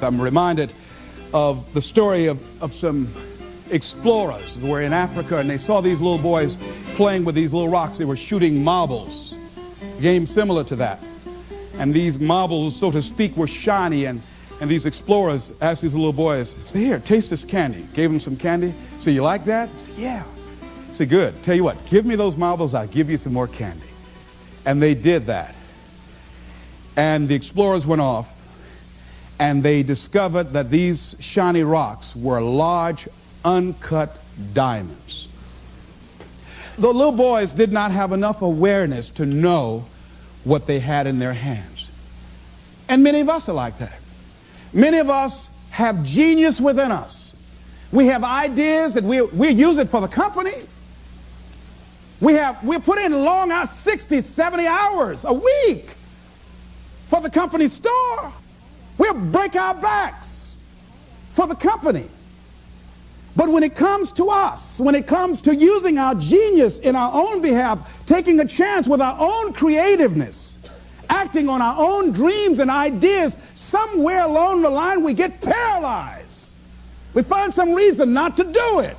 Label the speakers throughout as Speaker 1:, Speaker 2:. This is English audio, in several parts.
Speaker 1: I'm reminded of the story of some explorers who were in Africa, and they saw these little boys playing with these little rocks. They were shooting marbles, a game similar to that. And these marbles, so to speak, were shiny, and these explorers asked these little boys, say, here, taste this candy. Gave them some candy. So you like that? Said, yeah. Said, good. Tell you what, give me those marbles, I'll give you some more candy. And they did that. And the explorers went off, and they discovered that these shiny rocks were large, uncut diamonds. The little boys did not have enough awareness to know what they had in their hands. And many of us are like that. Many of us have genius within us. We have ideas and we use it for the company. We put in long hours, 60, 70 hours a week for the company store. We'll break our backs for the company. But when it comes to us, when it comes to using our genius in our own behalf, taking a chance with our own creativeness, acting on our own dreams and ideas, somewhere along the line we get paralyzed. We find some reason not to do it.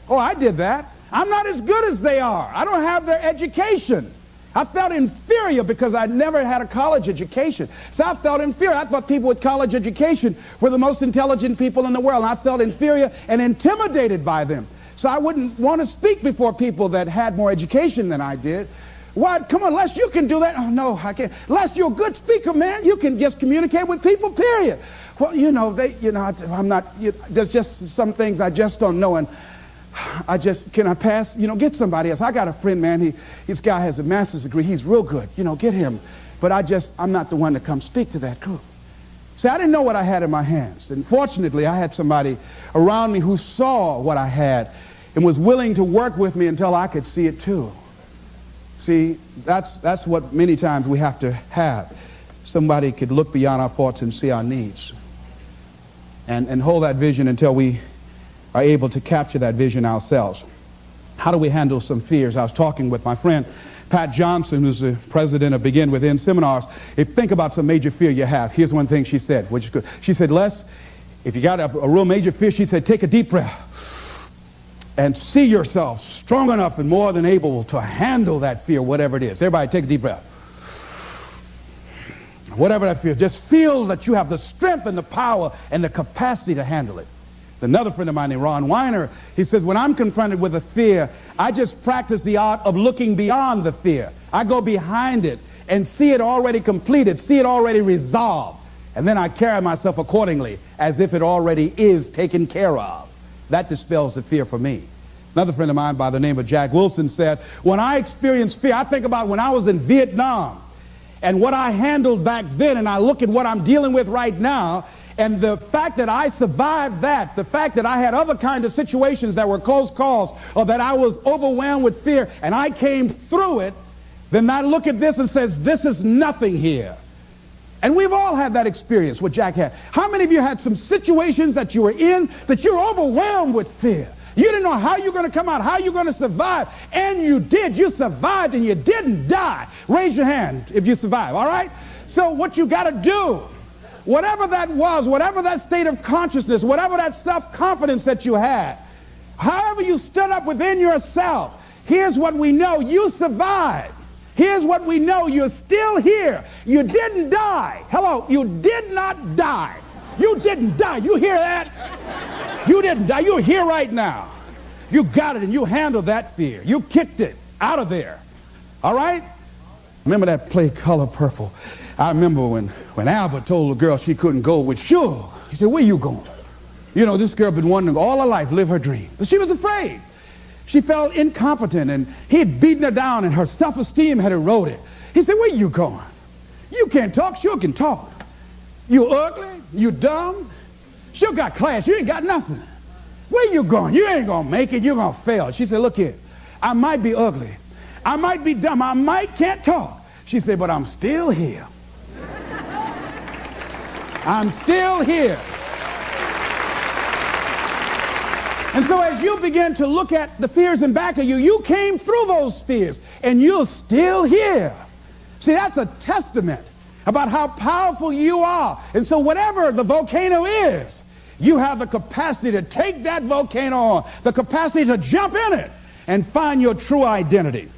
Speaker 1: Oh, I did that. I'm not as good as they are. I don't have their education. I felt inferior because I never had a college education. So I felt inferior. I thought people with college education were the most intelligent people in the world. And I felt inferior and intimidated by them. So I wouldn't want to speak before people that had more education than I did. What? Come on, Les, you can do that. Oh, no, I can't. Les, you're a good speaker, man. You can just communicate with people, period. Well, I'm not, there's just some things I just don't know. And can I pass? Get somebody else. I got a friend, man. This guy has a master's degree. He's real good. Get him. But I'm not the one to come speak to that group. See, I didn't know what I had in my hands. And fortunately, I had somebody around me who saw what I had and was willing to work with me until I could see it too. See, that's what many times we have to have. Somebody could look beyond our faults and see our needs. And hold that vision until we are able to capture that vision ourselves. How do we handle some fears? I was talking with my friend Pat Johnson, who's the president of Begin Within seminars. Think about some major fear you have. Here's one thing she said, which is good. She said, Les, if you got a real major fear, she said, take a deep breath and see yourself strong enough and more than able to handle that fear, whatever it is. Everybody take a deep breath. Whatever that fear is, just feel that you have the strength and the power and the capacity to handle it. Another friend of mine named Ron Weiner, he says, when I'm confronted with a fear, I just practice the art of looking beyond the fear. I go behind it and see it already completed, see it already resolved. And then I carry myself accordingly as if it already is taken care of. That dispels the fear for me. Another friend of mine by the name of Jack Wilson said, when I experience fear, I think about when I was in Vietnam and what I handled back then, and I look at what I'm dealing with right now, and the fact that I survived that, the fact that I had other kinds of situations that were close calls, or that I was overwhelmed with fear, and I came through it, then I look at this and says, this is nothing here. And we've all had that experience, what Jack had. How many of you had some situations that you were in that you were overwhelmed with fear? You didn't know how you're going to come out, how you're going to survive, and you did. You survived and you didn't die. Raise your hand if you survived, all right? So what you got to do, whatever that was, whatever that state of consciousness, whatever that self-confidence that you had, however you stood up within yourself, here's what we know: you survived. Here's what we know: you're still here. You didn't die. Hello, you did not die. You didn't die. You hear that? You didn't die. You're here right now. You got it, and you handled that fear. You kicked it out of there. All right? Remember that play Color Purple? I remember when Albert told the girl she couldn't go with Suge. He said, where you going? This girl been wanting all her life live her dream. But she was afraid. She felt incompetent, and he had beaten her down, and her self-esteem had eroded. He said, where you going? You can't talk. Suge can talk. You ugly. You dumb. Suge got class. You ain't got nothing. Where you going? You ain't going to make it. You're going to fail. She said, look here. I might be ugly. I might be dumb. I might can't talk. She said, but I'm still here. I'm still here. And so as you begin to look at the fears in back of you, you came through those fears and you're still here. See, that's a testament about how powerful you are. And so whatever the volcano is, you have the capacity to take that volcano on, the capacity to jump in it and find your true identity.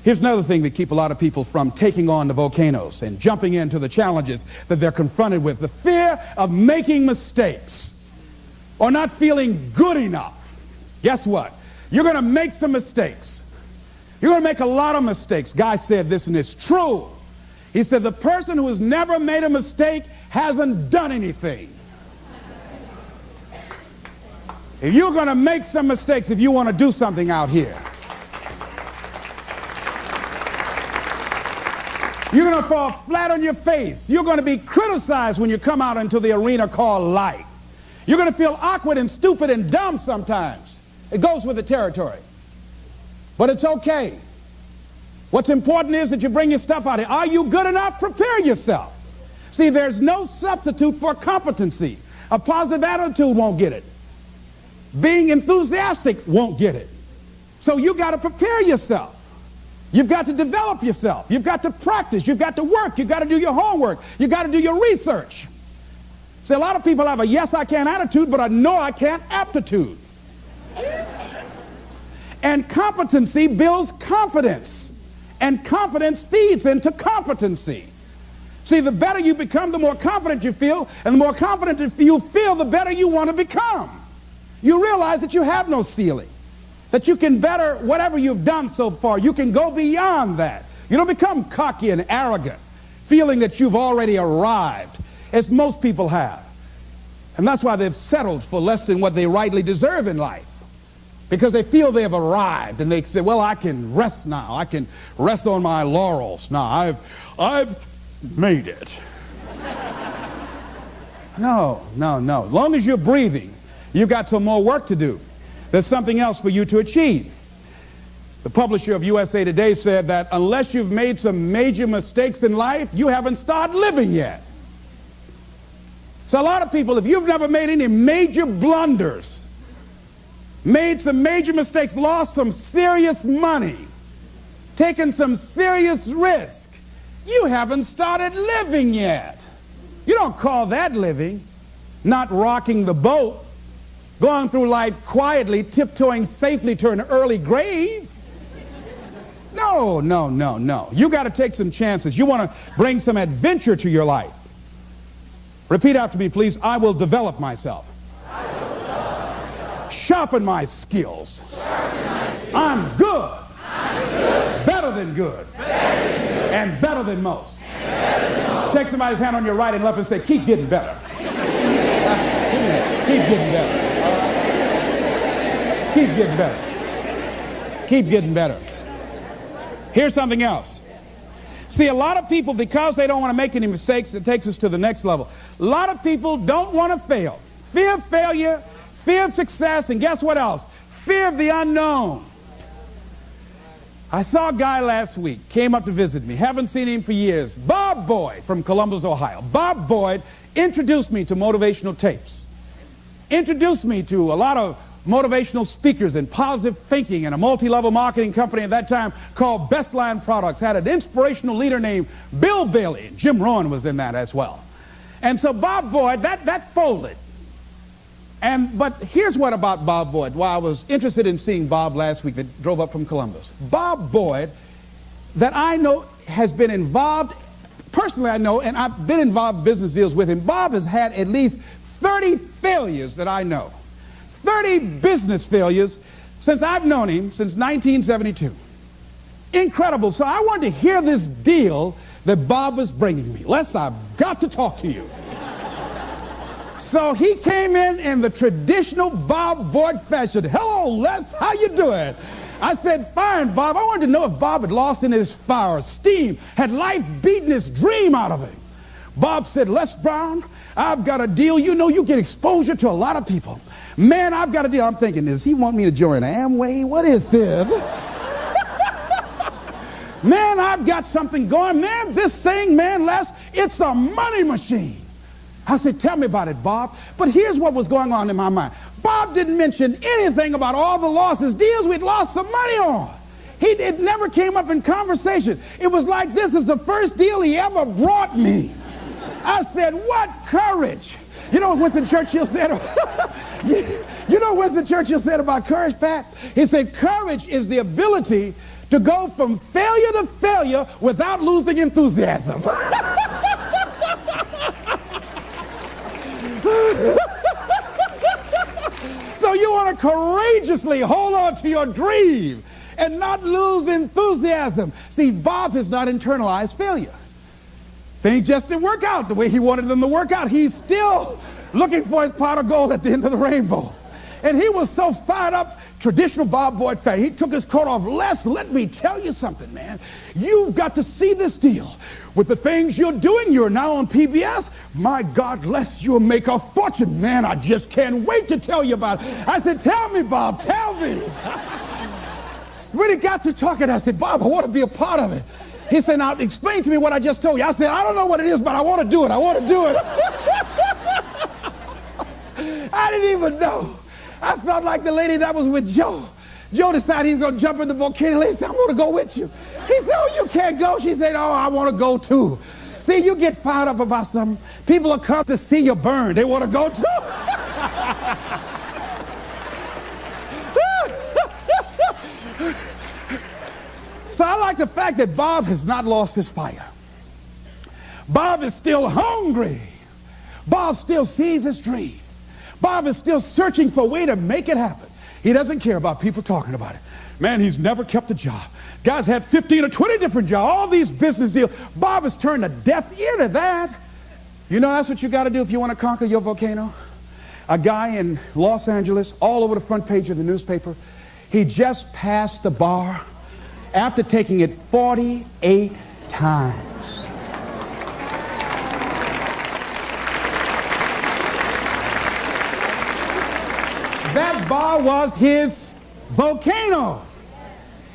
Speaker 1: Here's another thing that keeps a lot of people from taking on the volcanoes and jumping into the challenges that they're confronted with. The fear of making mistakes or not feeling good enough. Guess what? You're going to make some mistakes. You're going to make a lot of mistakes. Guy said this, and it's true. He said, the person who has never made a mistake hasn't done anything. If you're going to make some mistakes, if you want to do something out here, you're going to fall flat on your face. You're going to be criticized when you come out into the arena called life. You're going to feel awkward and stupid and dumb sometimes. It goes with the territory. But it's okay. What's important is that you bring your stuff out here. Are you good enough? Prepare yourself. See, there's no substitute for competency. A positive attitude won't get it. Being enthusiastic won't get it. So you got to prepare yourself. You've got to develop yourself. You've got to practice. You've got to work. You've got to do your homework. You've got to do your research. See, a lot of people have a yes, I can attitude, but a no, I can't aptitude. And competency builds confidence. And confidence feeds into competency. See, the better you become, the more confident you feel. And the more confident you feel, the better you want to become. You realize that you have no ceiling. That you can better whatever you've done so far. You can go beyond that. You don't become cocky and arrogant, feeling that you've already arrived, as most people have. And that's why they've settled for less than what they rightly deserve in life. Because they feel they have arrived, and they say, well, I can rest now. I can rest on my laurels now. I've made it. No. As long as you're breathing, you've got some more work to do. There's something else for you to achieve. The publisher of USA Today said that unless you've made some major mistakes in life, you haven't started living yet. So a lot of people, if you've never made any major blunders, made some major mistakes, lost some serious money, taken some serious risk, you haven't started living yet. You don't call that living. Not rocking the boat, going through life quietly, tiptoeing safely to an early grave. No. You got to take some chances. You want to bring some adventure to your life. Repeat after me, please. I will develop myself. Sharpen my skills. I'm good. Better than good. And better than most. Shake somebody's hand on your right and left and say, keep getting better. Keep getting better. Keep getting better. Keep getting better. Here's something else. See, a lot of people, because they don't want to make any mistakes, it takes us to the next level. A lot of people don't want to fail. Fear of failure, fear of success, and guess what else? Fear of the unknown. I saw a guy last week, came up to visit me, haven't seen him for years. Bob Boyd from Columbus, Ohio. Bob Boyd introduced me to motivational tapes. Introduced me to a lot of motivational speakers and positive thinking, and a multi-level marketing company at that time called Best Line Products had an inspirational leader named Bill Bailey. Jim Rohn was in that as well. And so Bob Boyd, that folded. But here's what about Bob Boyd. Well, I was interested in seeing Bob last week that drove up from Columbus. Bob Boyd, that I know has been involved, personally I know, and I've been involved in business deals with him. Bob has had at least 30 failures that I know. 30 business failures since I've known him, since 1972. Incredible. So I wanted to hear this deal that Bob was bringing me. Les, I've got to talk to you. So he came in the traditional Bob Boyd fashion. Hello, Les, how you doing? I said, fine, Bob. I wanted to know if Bob had lost in his fire, steam, had life beaten his dream out of him. Bob said, Les Brown, I've got a deal. You know, you get exposure to a lot of people. Man, I've got a deal. I'm thinking, does he want me to join Amway? What is this? Man, I've got something going. Man, this thing, man, Les, it's a money machine. I said, tell me about it, Bob. But here's what was going on in my mind. Bob didn't mention anything about all the losses, deals we'd lost some money on. It never came up in conversation. It was like, this is the first deal he ever brought me. I said, what courage. You know what Winston Churchill said? You know what Winston Churchill said about courage, Pat? He said, courage is the ability to go from failure to failure without losing enthusiasm. So you want to courageously hold on to your dream and not lose enthusiasm. See, Bob has not internalized failure. Things just didn't work out the way he wanted them to work out. He's still looking for his pot of gold at the end of the rainbow. And he was so fired up, traditional Bob Boyd fan. He took his coat off. Les, let me tell you something, man. You've got to see this deal. With the things you're doing, you're now on PBS. My God, Les, you'll make a fortune. Man, I just can't wait to tell you about it. I said, tell me, Bob, tell me. When he got to talking, I said, Bob, I want to be a part of it. He said, now explain to me what I just told you. I said, I don't know what it is, but I want to do it. I want to do it. I didn't even know. I felt like the lady that was with Joe. Joe decided he's going to jump in the volcano. Lady said, I'm going to go with you. He said, oh, you can't go. She said, oh, I want to go too. See, you get fired up about something. People will come to see you burn. They want to go too. So I like the fact that Bob has not lost his fire. Bob is still hungry. Bob still sees his dream. Bob is still searching for a way to make it happen. He doesn't care about people talking about it. Man, he's never kept a job. Guy's had 15 or 20 different jobs, all these business deals. Bob has turned a deaf ear to that. You know that's what you got to do if you want to conquer your volcano? A guy in Los Angeles, all over the front page of the newspaper, he just passed the bar after taking it 48 times. That bar was his volcano.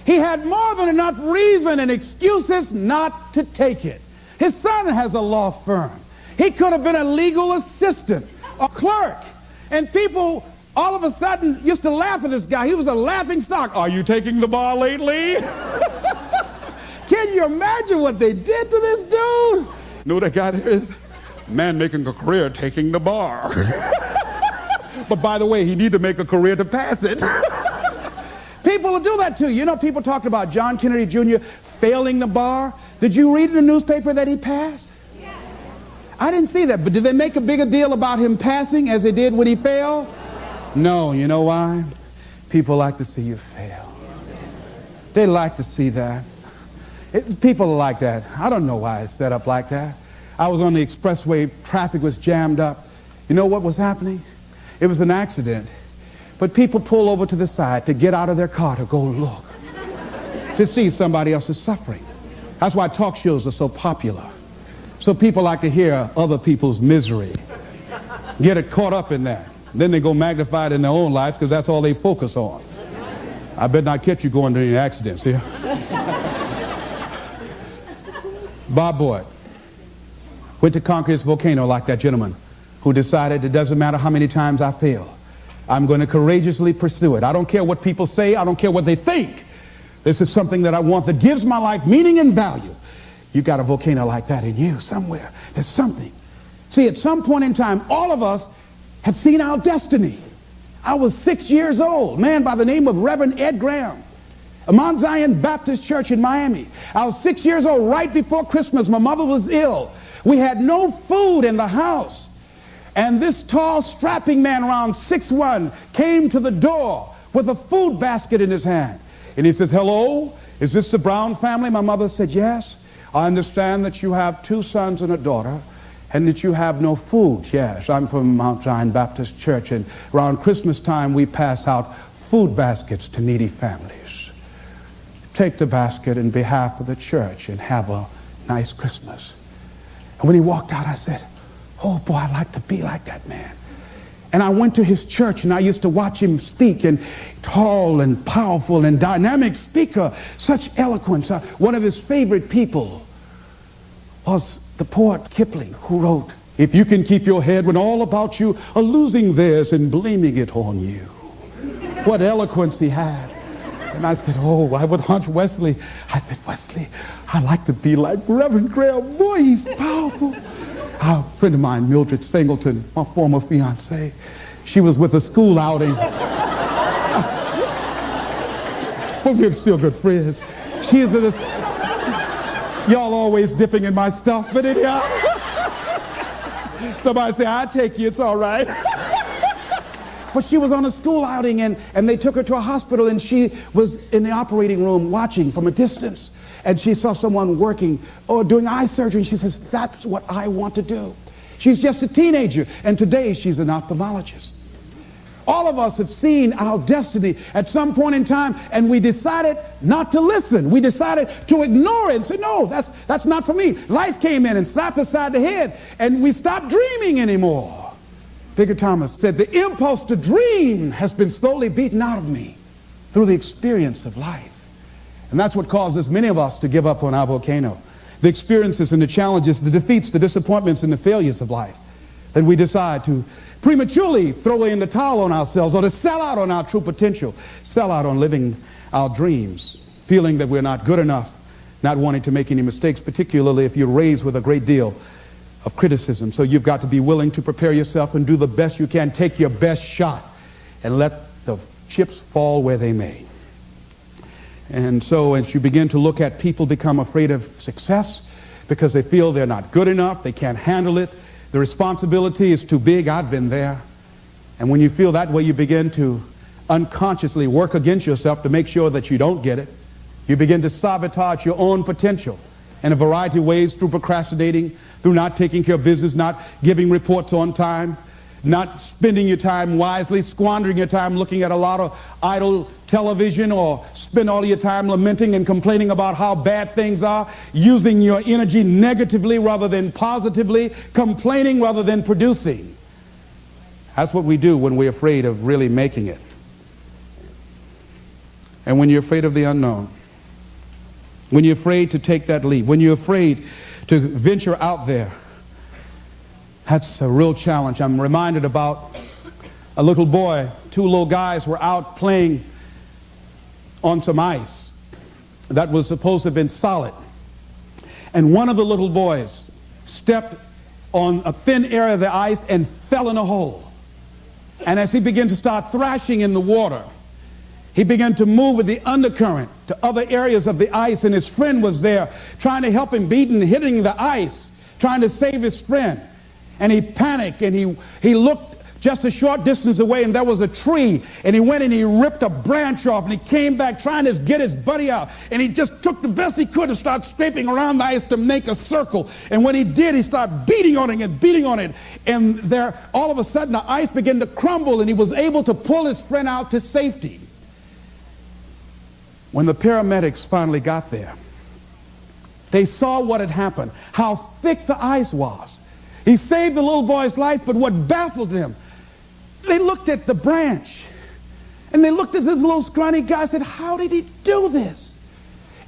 Speaker 1: He had more than enough reason and excuses not to take it. His son has a law firm. He could have been a legal assistant, a clerk. And people all of a sudden used to laugh at this guy. He was a laughing stock. Are you taking the bar lately? Can you imagine what they did to this dude? You know what that guy is? Man making a career taking the bar. But by the way, he need to make a career to pass it. People will do that too. You know, people talked about John Kennedy Jr. failing the bar. Did you read in the newspaper that he passed? Yeah. I didn't see that, but did they make a bigger deal about him passing as they did when he failed? No, you know why? People like to see you fail. They like to see that. People are like that. I don't know why it's set up like that. I was on the expressway, traffic was jammed up. You know what was happening? It was an accident. But people pull over to the side to get out of their car to go look, to see somebody else's suffering. That's why talk shows are so popular. So people like to hear other people's misery, get it caught up in that. Then they go magnify it in their own lives because that's all they focus on. I better not catch you going to any accidents here. Bob Boyd went to conquer his volcano like that gentleman who decided it doesn't matter how many times I fail. I'm going to courageously pursue it. I don't care what people say. I don't care what they think. This is something that I want that gives my life meaning and value. You got a volcano like that in you somewhere. There's something. See, at some point in time, all of us have seen our destiny. I was 6 years old, man by the name of Reverend Ed Graham, a Mount Zion Baptist Church in Miami. I was 6 years old right before Christmas. My mother was ill. We had no food in the house. And this tall, strapping man around 6'1" came to the door with a food basket in his hand. And he says, hello, is this the Brown family? My mother said, yes. I understand that you have 2 sons and a daughter and that you have no food. Yes, I'm from Mount Zion Baptist Church, and around Christmas time we pass out food baskets to needy families. Take the basket in behalf of the church and have a nice Christmas. And when he walked out, I said, oh boy, I'd like to be like that man. And I went to his church and I used to watch him speak, and tall and powerful and dynamic speaker, such eloquence. One of his favorite people was the poet Kipling, who wrote, if you can keep your head when all about you are losing theirs and blaming it on you. What eloquence he had. And I said, oh, I would hunch Wesley. I said, Wesley, I like to be like Reverend Graham. Boy, he's powerful. A friend of mine, Mildred Singleton, my former fiance, she was with a school outing. But we're still good friends. She is at a... Y'all always dipping in my stuff, but anyhow. Somebody say, I'll take you, it's all right. But she was on a school outing, and they took her to a hospital, and she was in the operating room watching from a distance. And she saw someone working or doing eye surgery, and she says, that's what I want to do. She's just a teenager, and today she's an ophthalmologist. All of us have seen our destiny at some point in time, and we decided not to listen. We decided to ignore it and say, no, that's not for me. Life came in and slapped us side the head, and we stopped dreaming anymore. Bigger Thomas said, the impulse to dream has been slowly beaten out of me through the experience of life. And that's what causes many of us to give up on our volcano. The experiences and the challenges, the defeats, the disappointments, and the failures of life, that we decide to prematurely throw in the towel on ourselves, or to sell out on our true potential, sell out on living our dreams, feeling that we're not good enough, not wanting to make any mistakes, particularly if you're raised with a great deal of criticism. So you've got to be willing to prepare yourself and do the best you can, take your best shot, and let the chips fall where they may. And so as you begin to look at people become afraid of success because they feel they're not good enough, they can't handle it, the responsibility is too big. I've been there. And when you feel that way, you begin to unconsciously work against yourself to make sure that you don't get it. You begin to sabotage your own potential in a variety of ways, through procrastinating, through not taking care of business, not giving reports on time, not spending your time wisely, squandering your time looking at a lot of idle television, or spend all your time lamenting and complaining about how bad things are, using your energy negatively rather than positively, complaining rather than producing. That's what we do when we're afraid of really making it. And when you're afraid of the unknown, when you're afraid to take that leap, when you're afraid to venture out there, that's a real challenge. I'm reminded about a little boy. Two little guys were out playing on some ice that was supposed to have been solid. And one of the little boys stepped on a thin area of the ice and fell in a hole. And as he began to start thrashing in the water, he began to move with the undercurrent to other areas of the ice, and his friend was there trying to help him, beating, hitting the ice, trying to save his friend. And he panicked, and he looked just a short distance away, and there was a tree, and he went and he ripped a branch off, and he came back trying to get his buddy out, and he just took the best he could and started scraping around the ice to make a circle. And when he did, he started beating on it and beating on it, and there all of a sudden the ice began to crumble, and he was able to pull his friend out to safety. When the paramedics finally got there, they saw what had happened, how thick the ice was. He saved the little boy's life, but what baffled them, they looked at the branch, and they looked at this little scrawny guy and said, how did he do this?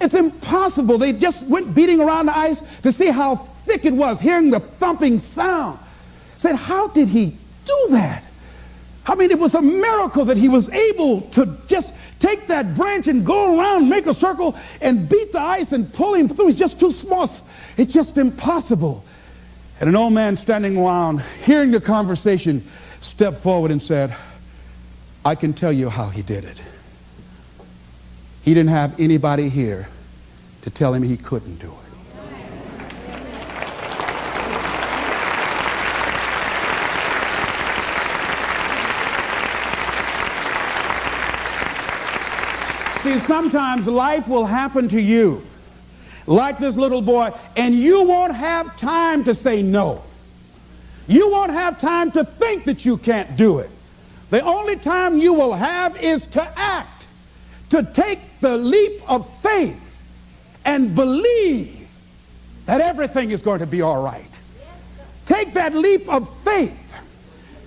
Speaker 1: It's impossible. They just went beating around the ice to see how thick it was, hearing the thumping sound. Said, how did he do that? I mean, it was a miracle that he was able to just take that branch and go around, make a circle, and beat the ice and pull him through. He's just too small. It's just impossible. And an old man standing around, hearing the conversation, stepped forward and said, I can tell you how he did it. He didn't have anybody here to tell him he couldn't do it. See, sometimes life will happen to you like this little boy, and you won't have time to say no. You won't have time to think that you can't do it. The only time you will have is to act, to take the leap of faith and believe that everything is going to be all right. Take that leap of faith,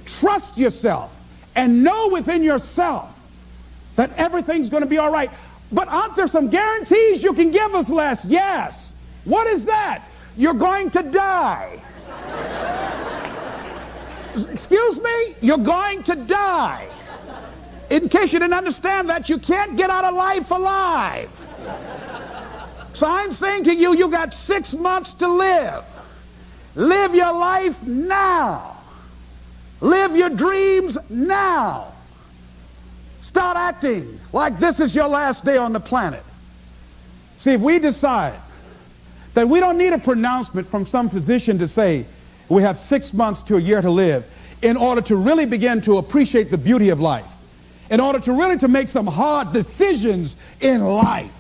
Speaker 1: trust yourself, and know within yourself that everything's going to be all right. But aren't there some guarantees you can give us, Les? Yes. What is that? You're going to die. Excuse me? You're going to die. in case you didn't understand that, you can't get out of life alive. So I'm saying to you, you got 6 months to live. Live your life now. Live your dreams now. Start acting like this is your last day on the planet. See, if we decide that we don't need a pronouncement from some physician to say we have 6 months to a year to live in order to really begin to appreciate the beauty of life, in order to really to make some hard decisions in life.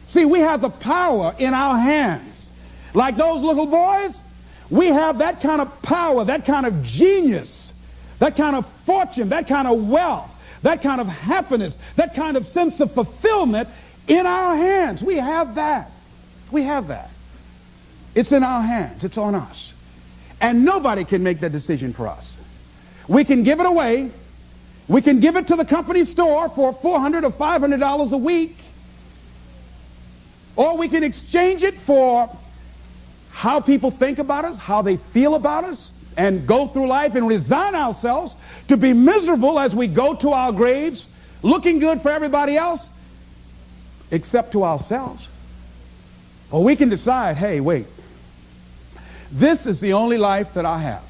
Speaker 1: See, we have the power in our hands. Like those little boys, we have that kind of power, that kind of genius, that kind of fortune, that kind of wealth, that kind of happiness, that kind of sense of fulfillment in our hands. We have that. We have that. It's in our hands. It's on us. And nobody can make that decision for us. We can give it away. We can give it to the company store for $400 or $500 a week. Or we can exchange it for how people think about us, how they feel about us, and go through life and resign ourselves to be miserable as we go to our graves, looking good for everybody else, except to ourselves. Or we can decide, hey, wait, this is the only life that I have.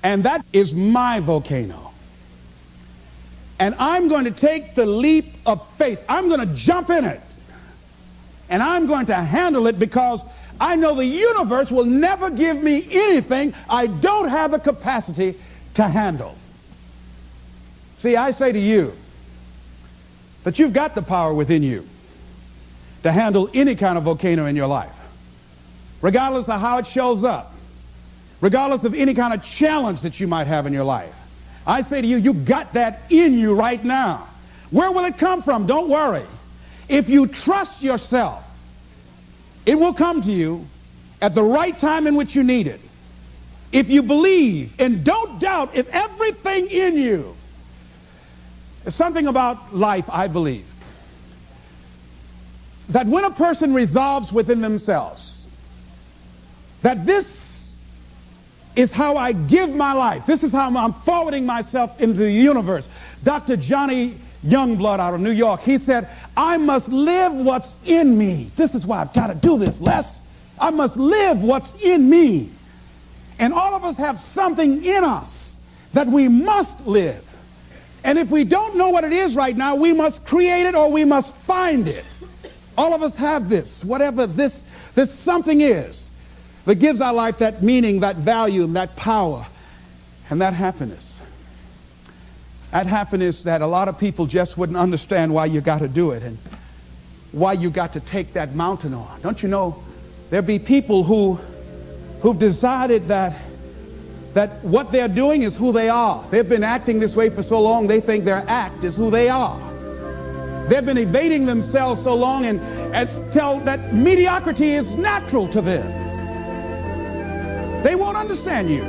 Speaker 1: And that is my volcano. And I'm going to take the leap of faith. I'm going to jump in it. And I'm going to handle it because I know the universe will never give me anything I don't have the capacity to handle. See, I say to you that you've got the power within you to handle any kind of volcano in your life, regardless of how it shows up, regardless of any kind of challenge that you might have in your life. I say to you, you got that in you right now. Where will it come from? Don't worry. If you trust yourself, it will come to you at the right time in which you need it. If you believe and don't doubt, if everything in you, there's something about life, I believe, that when a person resolves within themselves that this is how I give my life, this is how I'm forwarding myself into the universe. Dr. Johnny Youngblood out of New York, he said, I must live what's in me. This is why I've got to do this, Les. I must live what's in me. And all of us have something in us that we must live. And if we don't know what it is right now, we must create it or we must find it. All of us have this, whatever this something is that gives our life that meaning, that value, and that power, and that happiness. That happiness that a lot of people just wouldn't understand why you got to do it and why you got to take that mountain on. Don't you know, there be people who've decided that what they're doing is who they are. They've been acting this way for so long, they think their act is who they are. They've been evading themselves so long and tell that mediocrity is natural to them. They won't understand you.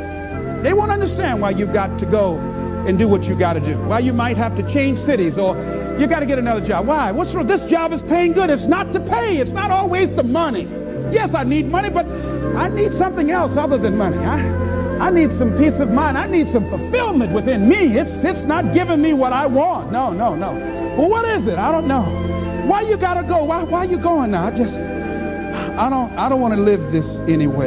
Speaker 1: They won't understand why you've got to go and do what you got to do. Why you might have to change cities or you got to get another job. Why? What's wrong? This job is paying good. It's not to pay. It's not always the money. Yes, I need money, but I need something else other than money. I need some peace of mind. I need some fulfillment within me. It's not giving me what I want. No. Well, what is it? I don't know. Why you got to go? Why you going now? I don't want to live this anymore.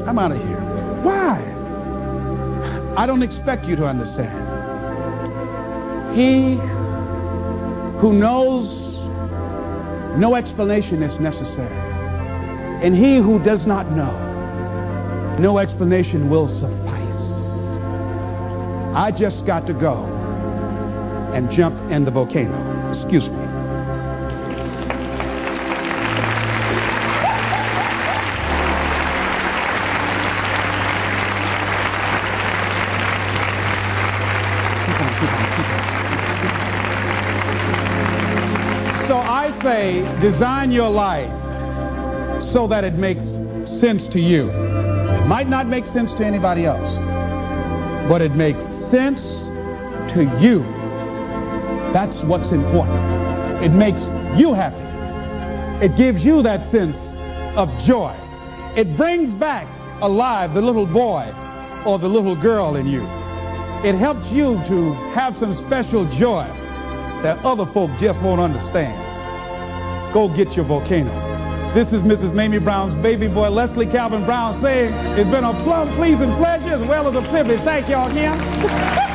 Speaker 1: I'm out of here. Why? I don't expect you to understand. He who knows no explanation is necessary, and he who does not know, no explanation will suffice. I just got to go and jump in the volcano. Excuse me. So I say, design your life so that it makes sense to you. It might not make sense to anybody else, but it makes sense to you. That's what's important. It makes you happy. It gives you that sense of joy. It brings back alive the little boy or the little girl in you. It helps you to have some special joy that other folk just won't understand. Go get your volcano. This is Mrs. Mamie Brown's baby boy, Leslie Calvin Brown, saying it's been a plum pleasing pleasure as well as a privilege. Thank y'all again.